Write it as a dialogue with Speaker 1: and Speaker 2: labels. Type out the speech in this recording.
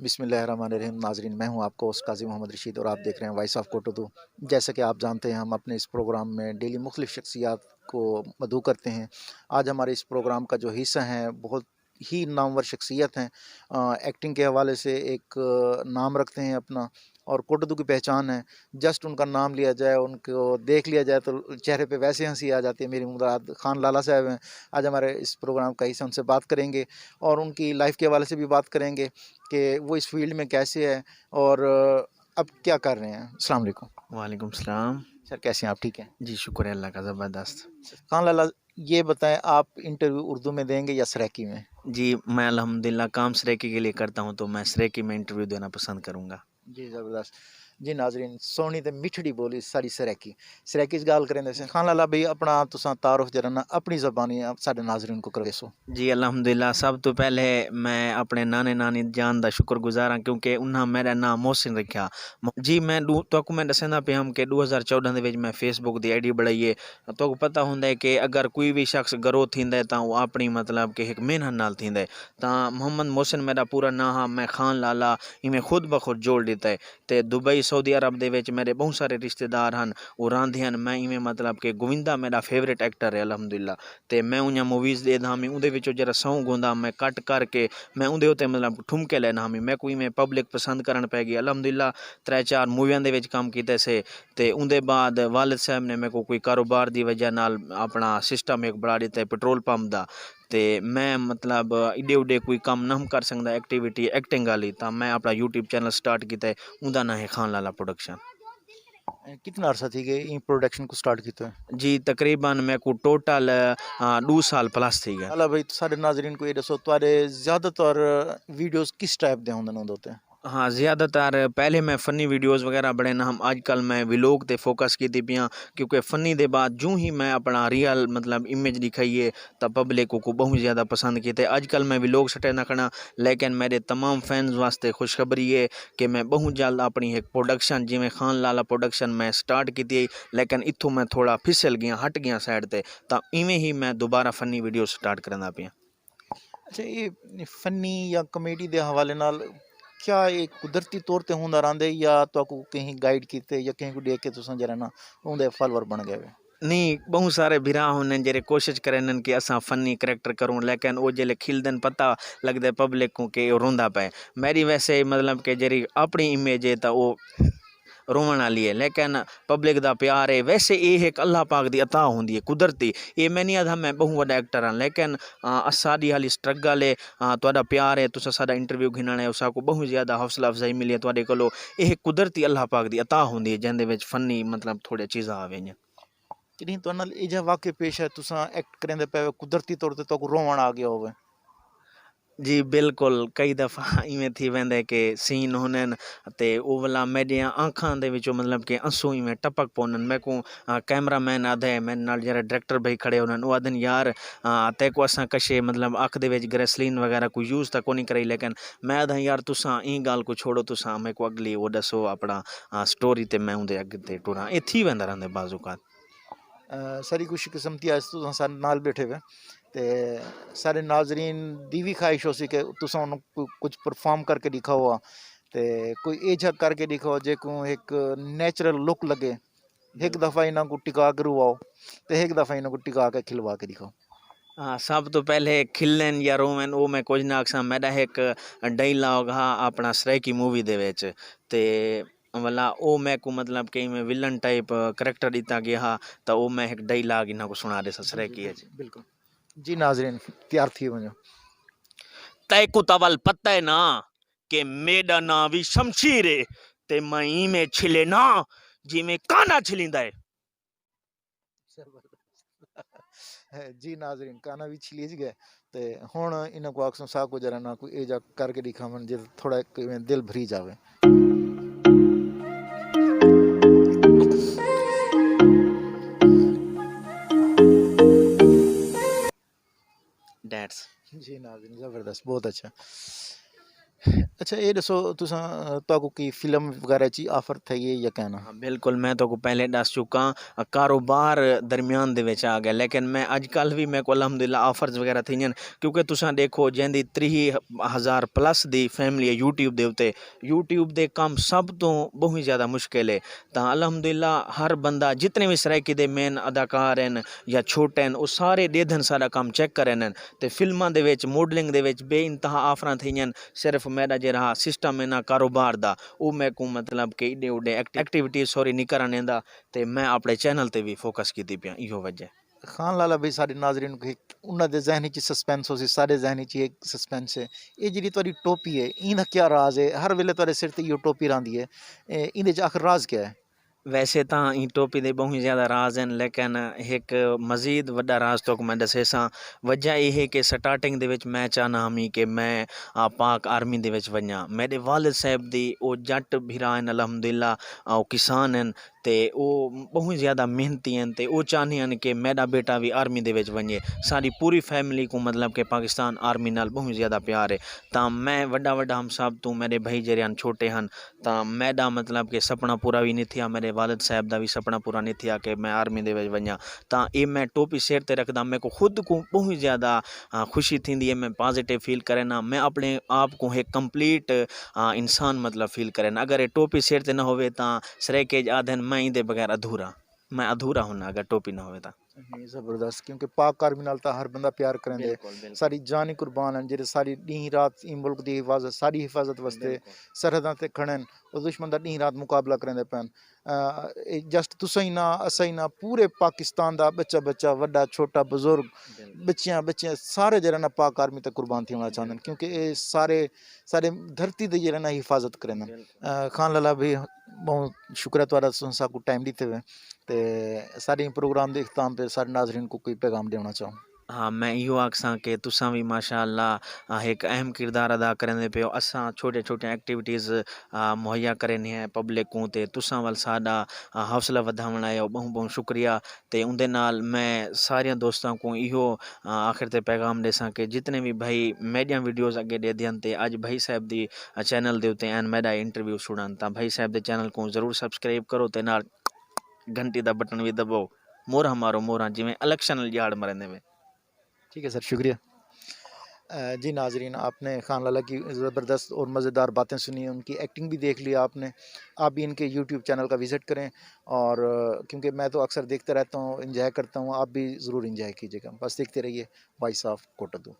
Speaker 1: बिस्मिल्लाहिर्रहमानिर्रहीम। नाजरीन, मैं हूं आपका होस्ट काजी मोहम्मद रशीद और आप देख रहे हैं वॉइस ऑफ कोटोदू। जैसे कि आप जानते हैं, हम अपने इस प्रोग्राम में डेली मुख्तलिफ शख्सियात को मदऊ करते हैं। आज हमारे इस प्रोग्राम का जो हिस्सा है बहुत ही नामवर शख्सियत हैं। एक्टिंग के हवाले से एक नाम रखते हैं अपना, और कोटोदू की पहचान है। जस्ट उनका नाम लिया जाए, उनको देख लिया जाए तो चेहरे पे वैसे हंसी आ जाती है। मेरी मुराद खान लाला साहब हैं। आज हमारे इस प्रोग्राम का हिस्सा, उनसे बात करेंगे और उनकी लाइफ के हवाले से भी बात करेंगे कि वो इस फील्ड में कैसे है और अब क्या कर रहे हैं। अस्सलाम वालेकुम।
Speaker 2: वालेकुम सलाम।
Speaker 1: सर, कैसे हैं आप? ठीक हैं
Speaker 2: जी शुक्र है अल्लाह का, ज़बरदस्त।
Speaker 1: खान लाला, ये बताएं, आप इंटरव्यू उर्दू में देंगे या सराइकी में?
Speaker 2: जी मैं अल्हम्दुलिल्लाह काम सरेकी के लिए करता हूँ, तो मैं सरेकी में इंटरव्यू देना पसंद करूँगा।
Speaker 1: जी ज़बरदस्त। जी नाजरीन, सोहनी ते मिठड़ी बोली सारी सराइकी सराइकी च गल करें। दे खान लाला भाई, अपना तुसां तारुफ जरा ना अपनी ज़बानी साडे नाजरीन को कर दसो।
Speaker 2: जी अल्हम्दुलिल्लाह, सब तो पहले मैं अपने नाने नानी जान दा शुक्रगुजार हाँ, क्योंकि उन्हें मेरा नाम मोहसिन रखा। जी मैं तो मैं दसना पे हम कि 2014 ਦੇ ਵਿੱਚ मैं फेसबुक की आईडी बनाई है। तो पता होंगे है कि अगर कोई भी शख्स ग्रो थींदा है तो वो अपनी मतलब कि एक मेहनत नाल थींदा है। तो मोहम्मद मोहसिन मेरा पूरा नाम हाँ, मैं खान लाला इवें खुद ब खुद जोड़ दिता है। तो दुबई सऊदी अरब दे विच मेरे बहुत सारे रिश्तेदार हैं, वो रांधे हैं। मैं इवें मतलब कि गोविंदा मेरा फेवरेट एक्टर है अल्हम्दुलिल्लाह। तो मैं उन्हें मूवीज़ देता हाँ, उहदे विचों जरा सॉन्ग होंदा मैं कट करके मैं उहदे उत्ते मतलब ठुमके लेना हाँ। मैं कोई मैं पब्लिक पसंद करन पै गई अल्हम्दुलिल्लाह। 3-4 मूवियां दे विच काम कीते से। ते उहदे बाद वालिद साहब ने मेरे को कोई कारोबार दी वजह नाल अपना सिस्टम एक बढ़ा दिता है पेट्रोल पंप दा। ते मैं मतलब इडे उडे कोई काम नहीं कर सकता एक्टिविटी एक्टिंग वाली, तो मैं अपना यूट्यूब चैनल स्टार्ट किया है। उहदा नाम है खान लाला प्रोडक्शन।
Speaker 1: कितना अरसा थी गए इन प्रोडक्शन को स्टार्ट किया है?
Speaker 2: जी तकरीबन मेरे को टोटल 2 साल प्लस थी गया।
Speaker 1: लाला भाई, साडे नाजरीन को ये दसो, तुम्हारे ज़्यादातर वीडियोस किस टाइप दे होंदे ने होते?
Speaker 2: हाँ ज़्यादातर पहले मैं फ़नी वीडियोज़ वगैरह बड़े ना हम आजकल मैं व्लॉग ते फोकस की पियाँ, क्योंकि फ़नी दे बाद जूँ ही मैं अपना रियल मतलब इमेज दिखाइए तो पब्लिक को बहुत ज़्यादा पसंद किए। आजकल मैं व्लॉग सटे ना करना, लेकिन मेरे तमाम फैंस वास्ते खुशखबरी है कि मैं बहुत जल्द अपनी एक प्रोडक्शन जिमें खान लाला प्रोडक्शन मैं स्टार्ट की। लेकिन इत्थों मैं थोड़ा फिसल गया, हट गया साइड ते, तो इवें ही मैं दोबारा फ़नी वीडियो स्टार्ट करना पिया।
Speaker 1: अच्छा, ये फनी या कॉमेडी के हवाले नाल क्या ये कुदरती तौर ते होंदा रहिंदा है या तो कहीं गाइड कीते या कहीं को देख के तुसां जरा ना उनदे फॉलोअर बन गए?
Speaker 2: नहीं बहुत सारे बिरा होने जेरे कोशिश करें कि असा फनी करैक्टर करूँ, लेकिन वो जेले खिलदन पता लगता है पब्लिक को कि रोंदा पे। मेरी वैसे मतलब कि जेरी अपनी इमेज है तो वो रोवन वाली है, लेकिन पब्लिक का प्यार है। वैसे ये एक अल्लाह पाक की अता होंगी है कुदरती। ये मैं नहीं आधा मैं बहुत बड़ा एक्टर हाँ, लेकिन साड़ी हाली स्ट्रगल है। तुहाडा प्यार है, तुसा साडा इंटरव्यू घिनना है, उसको बहुत ज़्यादा हौसला अफजाई मिली है तुहाडे कोलों। ये कुदरती अल्लाह पाक की अता होंगी है, जिंदे विच फनी मतलब थोड़े चीज़ां आवें।
Speaker 1: कि नहीं तो नाल इजा वाकई पेश है तुसां एक्ट करेंदे पे कुदरती तौर ते तो रोवण आ गया होवे?
Speaker 2: जी बिल्कुल, कई दफ़ा इवें थी वेंदे कि सीन होने ते ओ वाला मेरिया आँखां दे विचों मतलब कि आंसू इवें टपक पौन। मेरे को कैमरामैन आधे मेरे नाल जरा डायरेक्टर भाई खड़े होने, वो आदन यार ते को असां कशे मतलब अख दे विच ग्रेसलीन वगैरह कोई यूज़ तो कोनी कराई। लेकिन मैं आधा यार तुसां ई गल को छोड़ो, तुसां मेरे को अगली वो दसो अपना स्टोरी ते मैं उहदे अग ते टुरां। ए थी वेंदा रहिंदे बाज़ औक़ात।
Speaker 1: सारी खुश किस्मती अज तुसां साडे नाल बैठे हुए ते सारे नाजरीन दी भी ख्वाहिश हो सी कि तुसां उन्होंने कुछ परफॉर्म करके दिखाओ। ते कोई एजा करके दिखाओ जेको एक नेचुरल लुक लगे। एक दफ़ा इन्हों को टिका के रुआओ तो एक दफ़ा इन्हों को टिका के खिलवा के दिखाओ।
Speaker 2: हाँ सब तो पहले खिलन या रोवन वो मैं कुछ ना आखसा। मेरा एक डायलॉग हाँ अपना सराइकी मूवी दे विच ते वाला ओ मैं को मतलब कि मैं विलन टाइप करैक्टर दिता गया हा, तो वो मैं एक डायलॉग इन्हों को सुना दे
Speaker 1: जी जी
Speaker 2: सराइकी है।
Speaker 1: बिल्कुल बिल्कुल। जी नाजरीन, तैयार थी वञो।
Speaker 2: तय को तवल पता है ना कि मेरा ना भी शमशीर है, ते मैं में छिले ना जिमें काना छिलिंदा है।
Speaker 1: जी नाजरीन, काना भी छिलीज गए तो हुण इन्हों को आखसों सा को जरा ना कोई एजा करके दिखावन जो थोड़ा दिल भरी जावे।
Speaker 2: That's
Speaker 1: जी नाज़रीन, ज़बरदस्त, बहुत अच्छा। अच्छा ये दसो तुसां तो की फिल्म वगैरह ची ऑफर थी है या कहना।
Speaker 2: हाँ बिल्कुल मैं तो को पहले दस चुका कारोबार दरमियान दे विच आ गया लेकिन मैं अजकल भी मेरे को अलहमदुलिल्लाह ऑफर्स वगैरह थी क्योंकि तुसां देखो जैंदी 30,000 प्लस दी फैमिली है यूट्यूब दे उत्ते यूट्यूब दे काम सब तो बहुत ही ज़्यादा मुश्किल है तो अलहमदुलिल्लाह हर बंदा जितने भी सराइकी दे मेन अदाकार हैं या छोटे हैं वो सारे देदन सारा काम चेक करें ते फिल्मां दे विच मॉडलिंग दे विच बेइंतहा ऑफरां थी सिर्फ मेरा जेड़ा सिस्टम है ना कारोबार दा वो मैं को मतलब कि इडे उडे एक्टिविटीज सॉरी नहीं करन देंदा ते मैं अपने चैनल ते भी फोकस कीती पिया इहो वजह
Speaker 1: खान लाला भी सारे नाजरीन को उन्होंने दे जहनी च सस्पेंस हो सी सारे जहनी च एक सस्पेंस है ये जी तुहारी टोपी है इनका क्या राज है हर वेले तुहारे सिर ते इहो टोपी रहिंदी है इंदे च आखिर राज क्या है।
Speaker 2: वैसे तो ई टोपी दे बहुत ही ज़्यादा राज हैं लेकिन एक मज़ीद वड्डा राज तो मैं दसे सा वजह यह है कि स्टार्टिंग दे विच मैं चाहना हमी कि मैं पाक आर्मी दे विच वञा मेरे वालिद साहब दी ओ जट भीरा हैं अल्हम्दुलिल्लाह ओ किसान हैं ते ओ बहुत ज़्यादा मेहनती हैं ते ओ चाहनी हैं कि मेरा बेटा भी आर्मी दे विच वञे सारी पूरी फैमिली को मतलब कि पाकिस्तान आर्मी नाल बहुत ज़्यादा प्यार है तो मैं वड्डा वड्डा हम सब तो मेरे भाई जेरे हैं छोटे हैं तो मेरा मतलब कि सपना पूरा भी नहीं थिया मेरे वालिद साहब का भी सपना पूरा नहीं थिया कि मैं आर्मी दे विच वञा तो ये मैं टोपी सिर ते रखदा मेरे को खुद को बहुत ही ज़्यादा खुशी थी है मैं पॉजिटिव फील करे ना मैं अपने आप को एक कंप्लीट इंसान मतलब फील करे ना अगर ये टोपी सिर ते ना होवे तो सरेके आधन मैं इंदे बगैर अधूरा मैं अधूरा होना अगर टोपी ना होवे तो
Speaker 1: नहीं ज़बरदस्त क्योंकि पाक आर्मी नाल तो हर बंदा प्यार करेंदे
Speaker 2: बिल्कुल बिल्कुल
Speaker 1: सारी जान ही कुर्बान हैं जेह्ड़े सारी ॾींह रात ई मुल्क दी हिफाजत सारी हिफाजत वास्ते
Speaker 2: बिल्कुल
Speaker 1: सरहदां ते खड़े न और दुश्मन दा ॾींह रात मुकाबला करेंदे पैन जस्ट तुसां ही ना असां ही ना पूरे पाकिस्तान दा बच्चा बच्चा वड्डा छोटा बुजुर्ग
Speaker 2: बिल्कुल
Speaker 1: बच्चियां सारे जेह्ड़े ना पाक आर्मी ते कुर्बान थी होना चाहते हैं
Speaker 2: बिल्कुल
Speaker 1: क्योंकि ये सारे सारे धरती दे जेह्ड़े ना हिफाजत करें
Speaker 2: बिल्कुल
Speaker 1: खान लाला भी बहुत शुक्र है तुहाड़ा तुसां को टाइम दित्ते हुए ते सारे प्रोग्राम दे इख्ताम पे सारे नाजरीन को कोई पैगाम देना चाहूँ।
Speaker 2: हाँ मैं इहो आखसां कि तुसां भी माशाअल्लाह एक अहम किरदार अदा करेंदे पियो असां छोटे छोटे एक्टिविटीज़ मुहैया करें हैं पब्लिक को ते तुसां वल साडा हौसला वधावण लाइ बहुत बहुत शुक्रिया ते उंदे नाल मैं सारे दोस्तों को इहो आखिर ते पैगाम देसां कि जितने भी भाई मीडिया वीडियोज़ अगे दे दियन ते अज भाई साहब दी चैनल दे उत्ते एन मेरा इंटरव्यू सुनन तां भाई साहब दे चैनल को जरूर सब्सक्राइब करो ते नाल घंटी दा बटन भी दबाओ मोहरा मारो मोहरा जिवें इलेक्शन जाड़ मरने में
Speaker 1: ठीक है सर शुक्रिया। जी नाजरीन आपने खान लाला की ज़बरदस्त और मज़ेदार बातें सुनी उनकी एक्टिंग भी देख लिया आपने आप भी इनके यूट्यूब चैनल का विज़िट करें और क्योंकि मैं तो अक्सर देखता रहता हूँ इंजॉय करता हूँ आप भी ज़रूर इंजॉय कीजिएगा बस देखते रहिए वॉइस ऑफ कोटदू।